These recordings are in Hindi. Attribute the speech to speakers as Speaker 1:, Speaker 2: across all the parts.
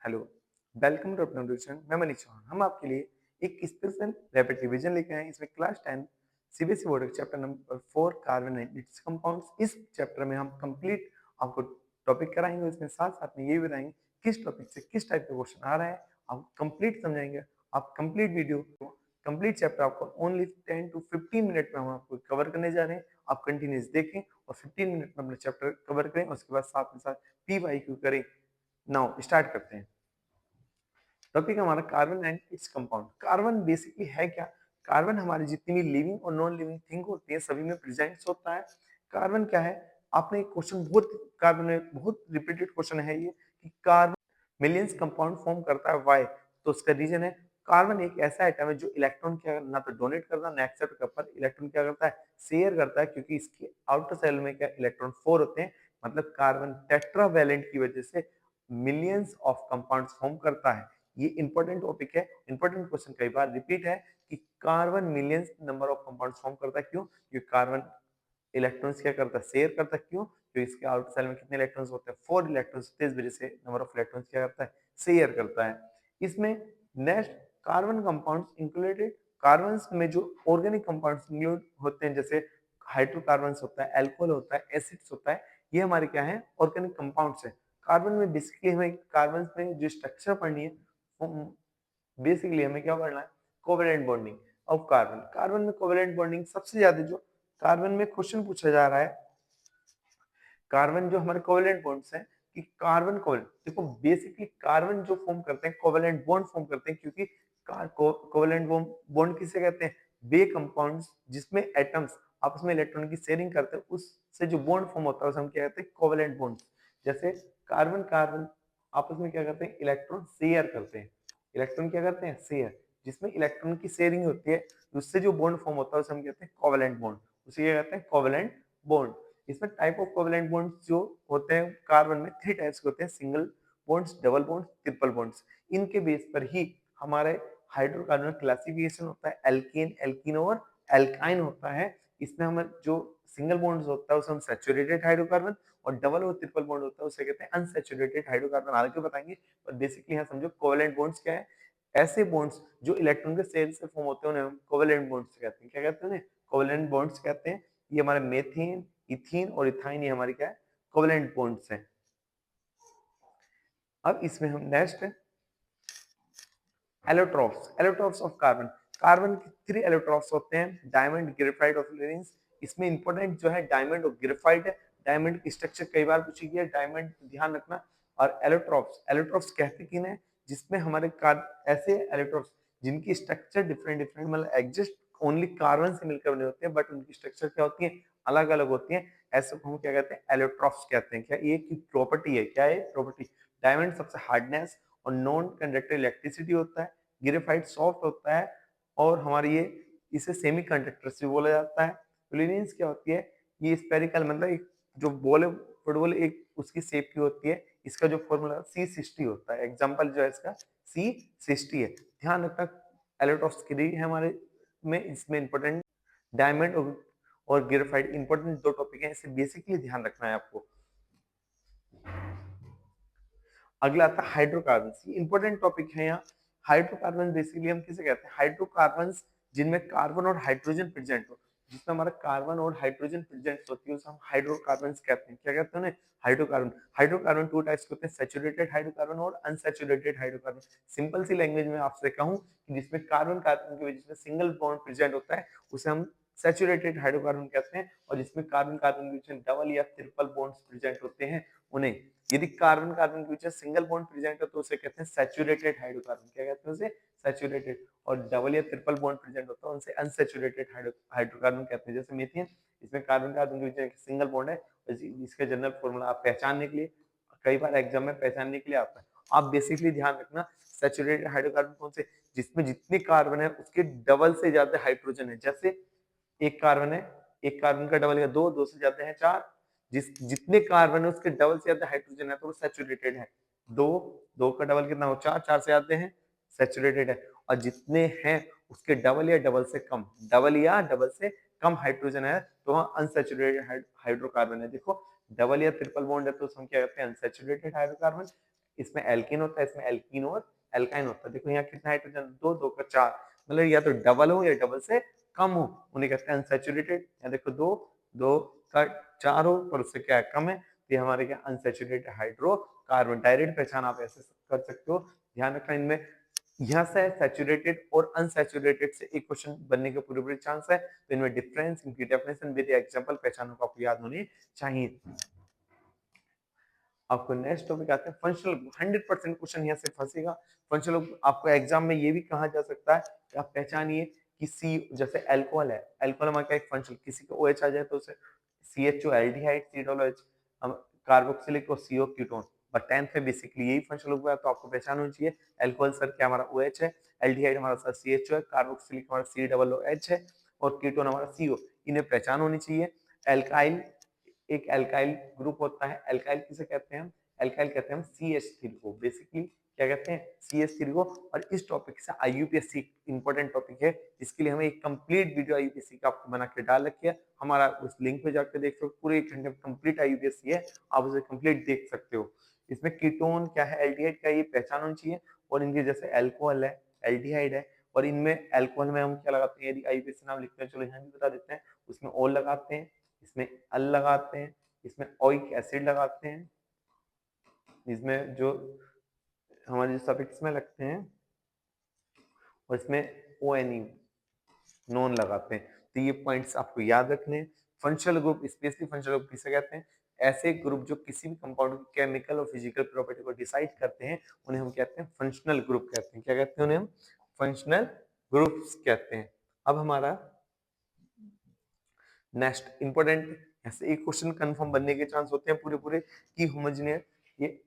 Speaker 1: हेलो, वेलकम टू अपना ट्यूशन। मैं मनीष चौहान। हम आपके लिए एक स्पेशल रैपिड रिवीजन लेके आए हैं। इसमें क्लास 10 सीबीएसई बोर्ड का chapter number 4 carbon and it's compounds. इस चैप्टर में हम कंप्लीट आपको टॉपिक कराएंगे। इसमें साथ साथ में ये भी बताएंगे किस टॉपिक से किस टाइप का क्वेश्चन आ रहा है। आप कंप्लीट समझाएंगे। आप कंप्लीट वीडियो कंप्लीट चैप्टर आपको ओनली 10 टू 15 मिनट में हम आपको कवर करने जा रहे हैं। आप कंटिन्यूस देखें और 15 मिनट में अपना चैप्टर कवर करें और उसके बाद साथ में साथ पीवाईक्यू करें। नाउ स्टार्ट करते हैं। टॉपिक हमारा carbon and its compound. Carbon basically है क्या? कार्बन हमारी जितनी भी लिविंग और नॉन लिविंग थिंग होती है सभी में प्रेजेंट होता है। कार्बन क्या है? आपने एक क्वेश्चन बहुत कार्बन में बहुत रिपीटेड क्वेश्चन है ये कि कार्बन मिलियंस कंपाउंड फॉर्म करता है, व्हाई? तो उसका रीजन है कार्बन एक ऐसा आइटम है जो इलेक्ट्रॉन क्या ना तो डोनेट करता ना एक्सेप्ट कर, पर इलेक्ट्रॉन क्या करता है? शेयर करता है, क्योंकि इसके आउटर सेल में क्या इलेक्ट्रॉन 4 होते हैं। मतलब कार्बन टेट्रावैलेंट की वजह से मिलियंस ऑफ कंपाउंड्स फॉर्म करता है। ये इंपॉर्टेंट टॉपिक है, इंपॉर्टेंट क्वेश्चन कई बार रिपीट है कि carbon millions number of compounds form करता है। क्यों? क्योंकि कार्बन इलेक्ट्रॉन्स क्या करता है? शेयर करता है। क्यों? क्योंकि इसके आउटर सेल में कितने इलेक्ट्रॉन्स होते हैं? 4 इलेक्ट्रॉन्स होते हैं। इस वजह से नंबर ऑफ इलेक्ट्रॉन्स क्या करता है? शेयर करता है। इसमें next carbon compounds included. Carbon में जो ऑर्गेनिक कंपाउंड्स इंक्लूड होते हैं जैसे हाइड्रोकार्बन्स होता है, अल्कोहल होता है, एसिड्स होता है, ये हमारे क्या है? ऑर्गेनिक कंपाउंड्स है। कार्बन में बेसिकली हमें कार्बन में जो स्ट्रक्चर पढ़नी है, बेसिकली हमें क्या पढ़ना है? Covalent bonding of carbon. Carbon में कोवेलेंट बॉन्डिंग सबसे ज्यादा जो कार्बन में क्वेश्चन पूछा जा रहा है, कार्बन जो हमारे कोवेलेंट बॉन्ड्स हैं कि कार्बन कोवेलेंट, देखो बेसिकली कार्बन जो फॉर्म करते हैं कोवेलेंट बॉन्ड फॉर्म करते हैं, क्योंकि कोवेलेंट बॉन्ड किसे कहते हैं? वे कंपाउंड्स जिसमें एटम्स आपस में इलेक्ट्रॉन की शेयरिंग करते हैं, उससे जो बॉन्ड फॉर्म होता है उसे हम क्या कहते हैं? Covalent bonds. जैसे कार्बन कार्बन आपस में क्या करते हैं? इलेक्ट्रॉन शेयर करते हैं। इलेक्ट्रॉन क्या करते हैं? शेयर। जिसमें इलेक्ट्रॉन की शेयरिंग होती है, उससे जो बॉन्ड फॉर्म होता है उसे हम कहते हैं कोवेलेंट बॉन्ड। उसे क्या कहते हैं? Covalent bond. इसमें टाइप ऑफ कोवेलेंट बॉन्ड्स जो होते हैं कार्बन में 3 टाइप्स के होते हैं: single bonds, double bonds, triple bonds. इनके बेस पर ही हमारे हाइड्रोकार्बन क्लासिफिकेशन होता है। एल्केन, एल्कीन और एल्काइन होता है। इसमें हम जो सिंगल बॉन्ड्स होता है उसे हम सैचुरेटेड हाइड्रोकार्बन, और डबल और ट्रिपल बॉन्ड होता है उसे कहते हैं अनसैचुरेटेड हाइड्रोकार्बन। आगे बताएंगे, पर बेसिकली यहाँ समझो कोवेलेंट बॉन्ड्स क्या है? ऐसे बॉन्ड्स जो इलेक्ट्रॉन के शेयर से फॉर्म होते हैं उन्हें हम कोवेलेंट बॉन्ड्स कहते हैं। क्या कहते हैं उन्हें? कोवेलेंट बॉन्ड्स कहते हैं। ये हमारे मेथेन, इथीन और इथाइन, ये हमारी क्या है? कोवेलेंट बॉन्ड्स हैं। अब इसमें हम next allotropes, allotropes of carbon. Carbon के 3 एलोट्रॉप्स होते हैं: डायमंड, ग्रेफाइट और फ्लोरीन्स। इसमें इंपॉर्टेंट जो है डायमंड और ग्रेफाइट है। डायमंड की स्ट्रक्चर कई बार पूछी गई है, डायमंड ध्यान रखना। और एलोट्रॉप्स, एलोट्रॉप्स कहते किन्हें? जिसमें हमारे ऐसे एलोट्रॉप्स जिनकी स्ट्रक्चर डिफरेंट डिफरेंट मतलब एग्जिस्ट ओनली कार्बन से मिलकर बने होते हैं, बट उनकी स्ट्रक्चर क्या होती है? अलग अलग होती है। ऐसे को हम क्या कहते हैं? एलोट्रॉप्स कहते हैं। क्या ये की प्रॉपर्टी है? क्या है प्रॉपर्टी? डायमंड सबसे हार्डनेस और नॉन कंडक्टर इलेक्ट्रिसिटी होता है। ग्रेफाइट सॉफ्ट होता है और हमारी ये इसे सेमी कंडक्टर से बोला जाता है। फ्लोरीन्स क्या होती है? ये स्पेरिकल मतलब एक जो बॉल है, फुटबॉल एक उसकी शेप की होती है। इसका जो फॉर्मूला C60 होता है। एग्जांपल जो है इसका C60 है। ध्यान रखना एलोट्रॉप्स है हमारे में। इसमें इंपॉर्टेंट डायमंड और ग्रेफाइट इंपॉर्टेंट 2 टॉपिक है, इसे बेसिकली ध्यान रखना है आपको। अगला आता है हाइड्रोकार्बन। इंपॉर्टेंट टॉपिक है यहाँ। हाइड्रोकार्बन बेसिकली हम किसे कहते हैं? हाइड्रोकार्बन जिनमें कार्बन और हाइड्रोजन प्रेजेंट हो, जिसमें हमारा कार्बन और हाइड्रोजन प्रेजेंट होती है उसे हम हाइड्रोकार्बन कहते हैं। क्या कहते हैं उन्हें? हाइड्रोकार्बन। हाइड्रोकार्बन 2 टाइप्स के होते हैं: सैचुरेटेड हाइड्रोकार्बन और अनसैचुरेटेड हाइड्रोकार्बन। सिंपल सी लैंग्वेज में आपसे कहूं कि जिसमें कार्बन कार्बन की वजह से सिंगल बॉन्ड प्रेजेंट होता है उसे हम सैचुरेटेड हाइड्रोकार्बन कहते हैं। और जिसमें कार्बन कार्बन के बीच डबल या ट्रिपल बॉन्ड्स प्रेजेंट होते हैं उन्हें, यदि कार्बन कार्बन के बीच में सिंगल बॉन्ड प्रेजेंट है तो उसे कहते हैं सैचुरेटेड हाइड्रोकार्बन। क्या कहते हैं उसे? सैचुरेटेड। और डबल या ट्रिपल बॉन्ड प्रेजेंट होता है उनसे अनसैचुरेटेड हाइड्रोकार्बन कहते हैं। जैसे मीथेन, इसमें कार्बन कार्बन के बीच में सिंगल बॉन्ड है। इसका जनरल फॉर्मूला आप पहचानने के लिए, कई बार एग्जाम में पहचानने के लिए आता है। आप बेसिकली ध्यान रखना सैचुरेटेड हाइड्रोकार्बन कौन से? जिसमें जितने कार्बन है उसके डबल से ज्यादा हाइड्रोजन है। जैसे एक कार्बन है, एक कार्बन का डबल या दो, दो से ज्यादा है चार। जितने कार्बन है उसके डबल से ज्यादा हाइड्रोजन है तो वो सैचुरेटेड है। दो, दो का डबल कितना हो? चार, चार से ज्यादा है, सैचुरेटेड है। और जितने हैं उसके डबल या डबल से कम, डबल या डबल से कम हाइड्रोजन है तो वहाँ अनसैचुरेटेड हाइड्रोकार्बन है। देखो डबल या ट्रिपल बॉन्ड है तो हम क्या कहते हैं? Unsaturated hydrocarbon. इसमें एल्कीन होता है, इसमें एल्कीन और एल्काइन होता है। देखो यहाँ कितना हाइड्रोजन, 2 2 का 4, मतलब या तो डबल हो या डबल से कम हो, उन्हें कहते हैं अनसैचुरेटेड। या देखो 2 2 का 4 हो पर उससे क्या है, कम है, तो ये हमारे क्या अनसैचुरेटेड हाइड्रोकार्बन। डायरेक्ट पहचान आप ऐसे कर सकते हो। ध्यान रखना इनमें यहाँ से सैचुरेटेड और अनसैचुरेटेड से एक क्वेश्चन बनने के पूरे पूरे चांस है, तो इनमें डिफरेंस, इनकी डेफिनेशन विद एग्जांपल पहचानों को आपको याद होनी चाहिए। आपको नेक्स्ट टॉपिक आते हैं फंक्शनल ग्रुप। 100% क्वेश्चन यहाँ से फंसेगा। फंक्शनल ग्रुप आपको एग्जाम में ये भी कहा जा सकता है कि आप पहचानिए कि सी, जैसे अल्कोहल है, अल्कोहल हमारा क्या एक फंक्शनल, किसी का OH आ जाए तो उसे CHO एल्डिहाइड, COOH, हम कार्बोक्सिलिक और CO कीटोन। बट 10th में बेसिकली यही फंक्शनल ग्रुप है, तो आपको पहचान होनी चाहिए। अल्कोहल सर क्या हमारा OH है, एल्डिहाइड हमारा सर CHO है, कार्बोक्सिलिक हमारा COOH है और कीटोन हमारा CO। इन्हें पहचान होनी चाहिए। एल्काइल, एक एल्काइल ग्रुप होता है। एल्काइल किसे कहते हैं हम, एल्काइल कहते हैं हम CH3 को। बेसिकली क्या कहते हैं, CH3 को। और इस टॉपिक से IUPSC इंपॉर्टेंट टॉपिक है, इसके लिए हमें एक कंप्लीट वीडियो IUPSC का आपको बना के डाल रखी है। हमारा उस लिंक पे जाकर देख सकते हो, पूरे 1 घंटे में कंप्लीट IUPSC है, आप उसे कंप्लीट देख सकते हो। इसमें कीटोन क्या है, एल्डिहाइड का ये पहचान होनी चाहिए। और इनके जैसे अल्कोहल है, एल्डिहाइड है, और इनमें अल्कोहल में हम क्या लगाते हैं, यदि IUPSC नाम लिखते हैं, चलो यहाँ भी बता देते हैं, उसमें ओ लगाते हैं, इसमें अल लगाते हैं, इसमें ओइक एसिड लगाते हैं, इसमें जो हमारे सफिक्स में लगते हैं, और इसमें ONE नॉन लगाते हैं। तो ये पॉइंट्स आपको याद रखने हैं। Functional group, specially functional group किसे कहते हैं, ऐसे ग्रुप जो किसी भी कंपाउंड की केमिकल और फिजिकल प्रॉपर्टी को डिसाइड करते हैं, उन्हें हम कहते हैं फंक्शनल ग्रुप कहते हैं। क्या कहते हैं उन्हें हम, फंक्शनल ग्रुप्स कहते हैं। अब हमारा नेक्स्ट इंपॉर्टेंट, ऐसे एक क्वेश्चन कंफर्म बनने के चांस होते हैं पूरे पूरे कि होमोजेनियस ये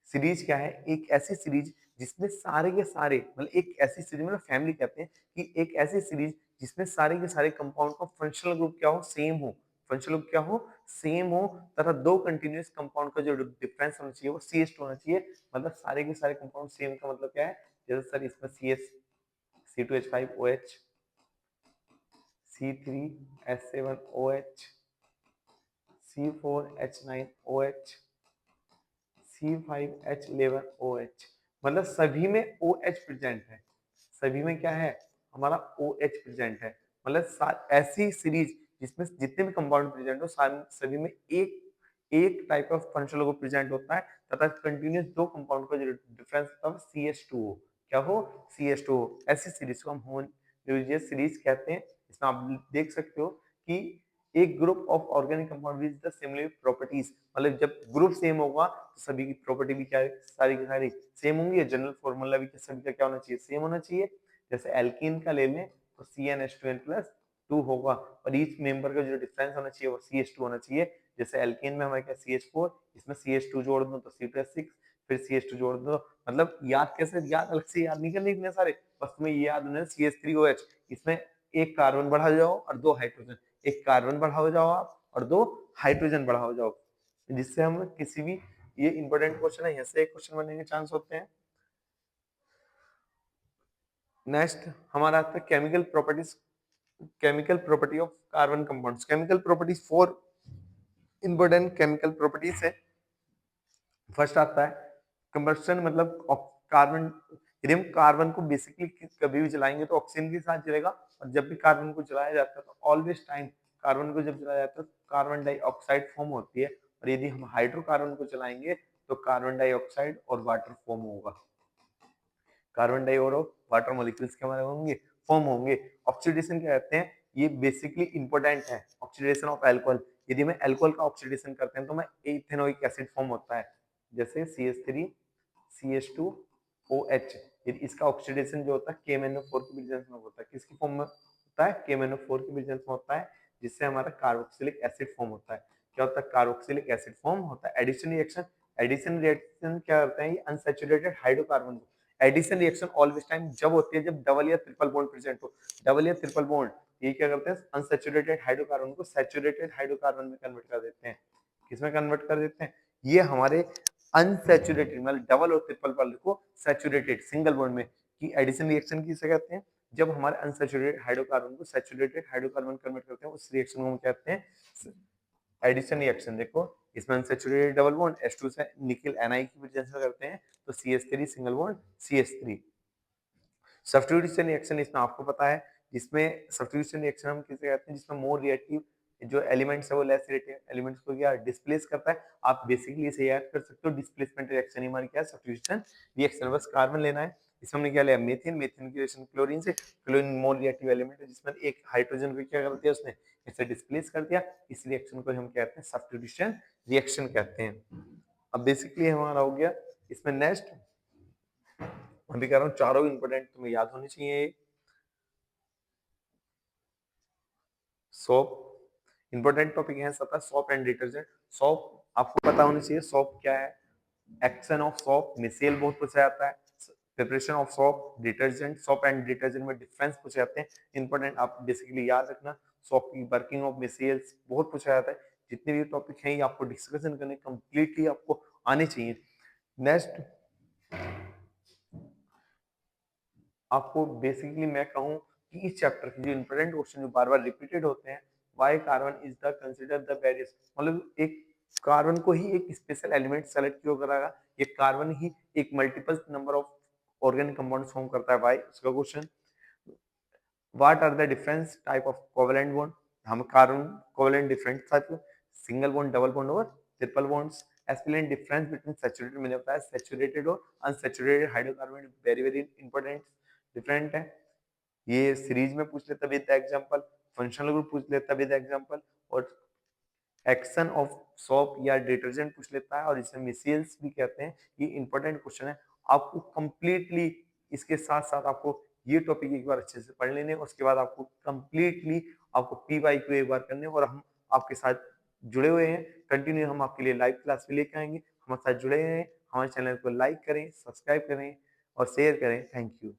Speaker 1: सीरीज क्या है, एक ऐसी सीरीज जिसमें सारे के सारे, मतलब एक ऐसी सीरीज, मतलब फैमिली कहते हैं कि एक ऐसी सीरीज जिसमें सारे के सारे कंपाउंड का फंक्शनल ग्रुप क्या हो, सेम हो। फंक्शनल ग्रुप क्या हो, सेम हो, तथा दो कंटिन्यूअस कंपाउंड का जो डिफरेंस होना चाहिए वो CH2 होना चाहिए। मतलब सारे के सारे कंपाउंड सेम का मतलब क्या है, जैसे सर इसमें CS C2H5OH, C3H7OH, C4H9OH, C5H11OH, मतलब सभी में OH प्रेजेंट है। सभी में क्या है, हमारा OH प्रेजेंट है। मतलब ऐसी सीरीज जिसमें जितने भी कंपाउंड प्रेजेंट हो, सभी में एक एक type of functional group present होता है, तथा कंटिन्यूअस दो कंपाउंड का जो डिफरेंस होता है CH2O, क्या हो, CH2O। ऐसी सीरीज को हम होमोजेनियस सीरीज कहते हैं। इसमें आप देख सकते हो कि एक group of organic compound with the similar properties, मतलब जब ग्रुप सेम होगा तो सभी की प्रॉपर्टी भी क्या है, सारी की सारी सेम होंगी। जनरल फॉर्मूला भी सभी का क्या होना चाहिए, सेम होना चाहिए। जैसे एल्कीन का ले लें तो CnH2n+2 होगा, और ईच मेंबर का जो डिफरेंस होना चाहिए वो CH2 होना चाहिए। जैसे एल्कीन में हमारे क्या CH4, इसमें CH2 जोड़ दो तो C+6, फिर CH2 जोड़ दो। मतलब याद कैसे, याद अलग से याद नहीं करने इतने सारे, बस तुम्हें ये याद होना है CH3OH, इसमें एक कार्बन बढ़ा जाओ और दो हाइड्रोजन, एक कार्बन बढ़ाओ जाओ आप और दो हाइड्रोजन बढ़ाओ जाओ, जिससे हम किसी भी, ये इंपॉर्टेंट क्वेश्चन है, यहाँ से एक क्वेश्चन बनने के चांस होते हैं। नेक्स्ट हमारा आता है chemical properties, chemical property of carbon compounds. Chemical properties, 4 important chemical properties है। फर्स्ट आता है कंबस्शन, मतलब कार्बन, यदि हम कार्बन को बेसिकली कभी भी जलाएंगे तो ऑक्सीजन के साथ जलेगा, और जब भी कार्बन को जलाया जाता है तो ऑलवेज टाइम कार्बन को जब जलाया जाता है तो कार्बन डाइऑक्साइड फॉर्म होती है, और यदि हम हाइड्रोकार्बन को जलाएंगे तो कार्बन डाइऑक्साइड और वाटर फॉर्म होगा। कार्बन डाई और वाटर मॉलिक्यूल्स के हमारे होंगे, फॉर्म होंगे। ऑक्सीडेशन क्या कहते हैं, ये बेसिकली इंपॉर्टेंट है। ऑक्सीडेशन ऑफ अल्कोहल, यदि मैं अल्कोहल का ऑक्सीडेशन करते हैं तो मैं इथेनोइक एसिड फॉर्म होता है, जैसे CH3 CH2OH। यदि इसका ऑक्सीडेशन जो होता है KMnO4 के प्रेजेंस में होता है, किसकी फॉर्म में होता है, KMnO4 के प्रेजेंस में होता है, जिससे हमारा कार्बोक्सिलिक एसिड फॉर्म होता है। क्या होता है, कार्बोक्सिलिक एसिड फॉर्म होता है। एडिशन रिएक्शन, एडिशन रिएक्शन क्या करता है, ये अनसैचुरेटेड हाइड्रोकार्बन को, एडिशन रिएक्शन ऑलवेज टाइम जब होती है जब डबल या ट्रिपल बॉन्ड प्रेजेंट हो। डबल या ट्रिपल बॉन्ड, ये क्या करते हैं, अनसैचुरेटेड हाइड्रोकार्बन को सैचुरेटेड हाइड्रोकार्बन में कन्वर्ट कर देते हैं। किसमें कन्वर्ट कर देते हैं, ये हमारे अनसैचुरेटेड, मतलब डबल और ट्रिपल बॉन्ड को सैचुरेटेड सिंगल बॉन्ड में, की एडिशन रिएक्शन किसे कहते हैं, जब हमारे अनसैचुरेटेड हाइड्रोकार्बन को सैचुरेटेड हाइड्रोकार्बन कन्वर्ट करते हैं, उस रिएक्शन को हम कहते हैं एडिशन रिएक्शन देखो, इसमें अनसैचुरेटेड डबल बॉन्ड H2 से निकल Ni की प्रेजेंस में करते हैं तो CH3 single bond CH3। Substitution reaction इसमें आपको पता है, जिसमें सब्स्टिट्यूशन रिएक्शन हम किसे कहते हैं, जिसमें मोर रिएक्टिव जो एलिमेंट्स है वो लेस रिएक्टिव एलिमेंट्स को क्या डिस्प्लेस करता है। आप बेसिकली इसे याद कर सकते हो, डिस्प्लेसमेंट रिएक्शन ही हमारी क्या है, सब्स्टिट्यूशन रिएक्शन। बस कार्बन लेना है, इसमें हमने क्या लिया, मीथेन, मीथेन की रिएक्शन क्लोरीन से, क्लोरीन मोर रिएक्टिव एलिमेंट है जिसमें एक हाइड्रोजन को क्या कर दिया उसने, इसे डिस्प्लेस कर दिया, इस रिएक्शन को हम कहते हैं सब्स्टिट्यूशन रिएक्शन कहते हैं। अब बेसिकली हमारा हो गया, इसमें नेक्स्ट मैं भी कह रहा हूँ चारों इंपोर्टेंट तुम्हें याद होनी चाहिए। सोप इंपोर्टेंट टॉपिक है सबका, सोप एंड डिटर्जेंट। सोप आपको पता होना चाहिए, सोप क्या है, एक्शन ऑफ सोप, मिसेल बहुत पूछा जाता है, preparation of soap, detergent, soap and detergent में डिफरेंस पूछे जाते हैं। इंपोर्टेंट आप बेसिकली याद रखना, सोप की वर्किंग ऑफ मिसेल्स बहुत पूछा जाता है। जितने भी टॉपिक हैं ये आपको डिस्कशन करने कंप्लीटली आपको आने चाहिए। नेक्स्ट आपको बेसिकली मैं कहूँ कि इस चैप्टर के जो इंपोर्टेंट क्वेश्चन जो बार बार रिपीटेड होते हैं, why carbon is the consider the various, मतलब एक कार्बन को ही एक स्पेशल एलिमेंट सेलेक्ट क्यों करेगा, ये कार्बन ही एक multiple number of organic compounds form करता है, व्हाई, उसका question. What are the difference type of covalent bond, हम carbon covalent different type, single bond, double bond और triple bonds. Explain difference between saturated, मैंने बताया सैचुरेटेड और unsaturated hydrocarbon very very important different है। ये सीरीज में पूछ लेता विद एग्जांपल, फंक्शनल ग्रुप पूछ लेता विद एग्जांपल, और एक्शन ऑफ सोप या डिटर्जेंट पूछ लेता है, और इसे मिसेल्स भी कहते हैं। ये इंपॉर्टेंट क्वेश्चन है, आपको कंप्लीटली इसके साथ साथ आपको ये टॉपिक एक बार अच्छे से पढ़ लेने, उसके बाद आपको कंप्लीटली आपको PYQ एक बार करने, और हम आपके साथ जुड़े हुए हैं कंटिन्यू, हम आपके लिए लाइव क्लास भी लेके आएंगे, हमारे साथ जुड़े हैं, हमारे चैनल को लाइक करें, सब्सक्राइब करें और शेयर करें। Thank you.